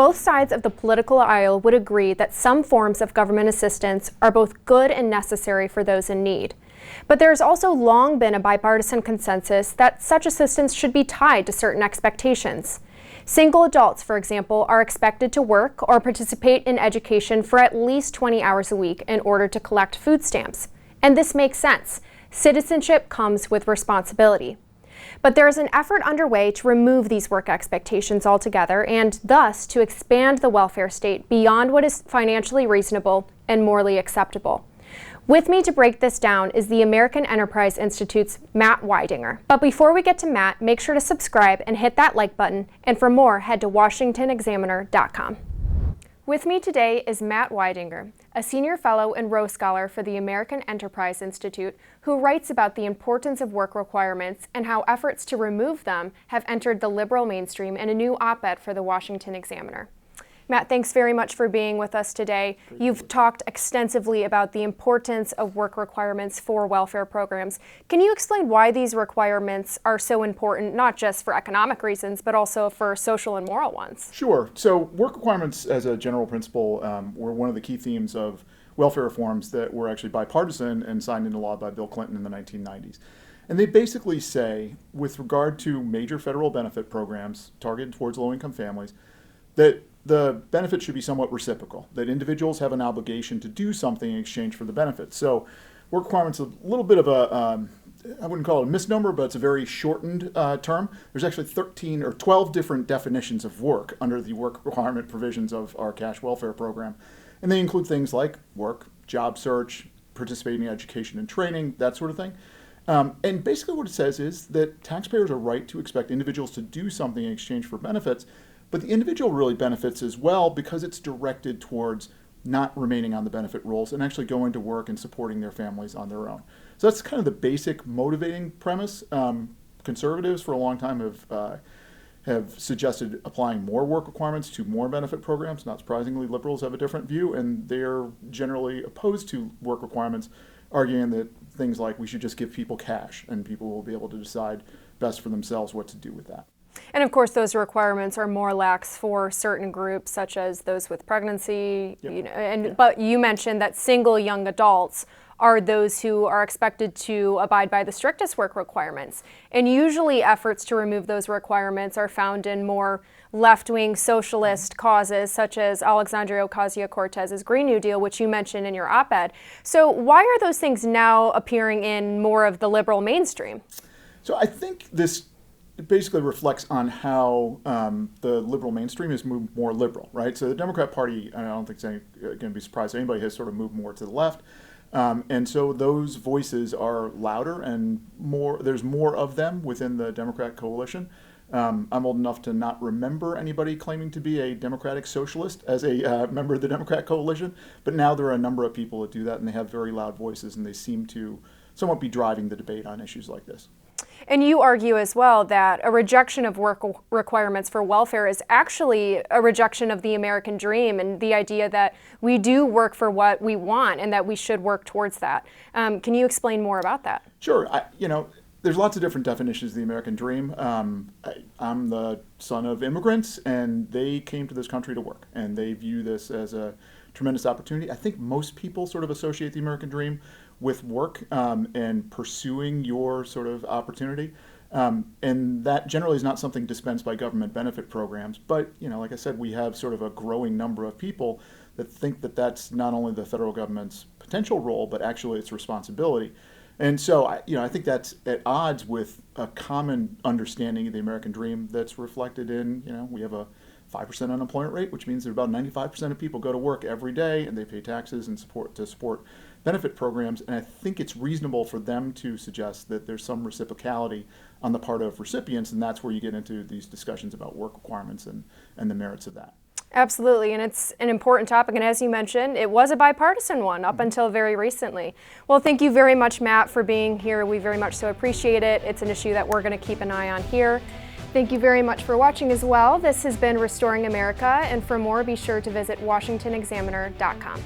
Both sides of the political aisle would agree that some forms of government assistance are both good and necessary for those in need. But there has also long been a bipartisan consensus that such assistance should be tied to certain expectations. Single adults, for example, are expected to work or participate in education for at least 20 hours a week in order to collect food stamps. And this makes sense. Citizenship comes with responsibility. But there is an effort underway to remove these work expectations altogether and thus to expand the welfare state beyond what is financially reasonable and morally acceptable. With me to break this down is the American Enterprise Institute's Matt Weidinger. But before we get to Matt, make sure to subscribe and hit that like button. And for more, head to washingtonexaminer.com. With me today is Matt Weidinger, a senior fellow and Rowe Scholar for the American Enterprise Institute, who writes about the importance of work requirements and how efforts to remove them have entered the liberal mainstream in a new op-ed for the Washington Examiner. Matt, thanks very much for being with us today. You've talked extensively about the importance of work requirements for welfare programs. Can you explain why these requirements are so important, not just for economic reasons, but also for social and moral ones? Sure. So work requirements as a general principle were one of the key themes of welfare reforms that were actually bipartisan and signed into law by Bill Clinton in the 1990s. And they basically say, with regard to major federal benefit programs targeted towards low-income families, that the benefit should be somewhat reciprocal, that individuals have an obligation to do something in exchange for the benefits. So work requirements is a little bit of a, I wouldn't call it a misnomer, but it's a very shortened term. There's actually 13 or 12 different definitions of work under the work requirement provisions of our cash welfare program. And they include things like work, job search, participating in education and training, that sort of thing. And basically what it says is that taxpayers are right to expect individuals to do something in exchange for benefits, but the individual really benefits as well because it's directed towards not remaining on the benefit rolls and actually going to work and supporting their families on their own. So that's kind of the basic motivating premise. Conservatives for a long time have suggested applying more work requirements to more benefit programs. Not surprisingly, liberals have a different view, and they're generally opposed to work requirements, arguing that things like we should just give people cash and people will be able to decide best for themselves what to do with that. And of course, those requirements are more lax for certain groups, such as those with pregnancy. Yep. But you mentioned that single young adults are those who are expected to abide by the strictest work requirements. And usually efforts to remove those requirements are found in more left-wing socialist causes, such as Alexandria Ocasio-Cortez's Green New Deal, which you mentioned in your op-ed. So why are those things now appearing in more of the liberal mainstream? So I think this basically reflects on how the liberal mainstream has moved more liberal, right? So the Democrat Party, I don't think it's going to be surprised anybody, has sort of moved more to the left. And so those voices are louder and more. There's more of them within the Democrat coalition. I'm old enough to not remember anybody claiming to be a democratic socialist as a member of the Democrat coalition, but now there are a number of people that do that, and they have very loud voices, and they seem to somewhat be driving the debate on issues like this. And you argue as well that a rejection of work requirements for welfare is actually a rejection of the American dream and the idea that we do work for what we want and that we should work towards that. Can you explain more about that? Sure. There's lots of different definitions of the American dream. I'm the son of immigrants, and they came to this country to work, and they view this as a tremendous opportunity. I think most people sort of associate the American dream with work and pursuing your sort of opportunity. And that generally is not something dispensed by government benefit programs. But, like I said, we have sort of a growing number of people that think that that's not only the federal government's potential role, but actually its responsibility. And so, I think that's at odds with a common understanding of the American dream that's reflected in, we have a 5% unemployment rate, which means that about 95% of people go to work every day and they pay taxes and support benefit programs. And I think it's reasonable for them to suggest that there's some reciprocality on the part of recipients, and that's where you get into these discussions about work requirements and the merits of that. Absolutely, and it's an important topic, and as you mentioned, it was a bipartisan one up until very recently. Well, thank you very much, Matt, for being here. We very much so appreciate it. It's an issue that we're going to keep an eye on here. Thank you very much for watching as well. This has been Restoring America, and for more, be sure to visit washingtonexaminer.com.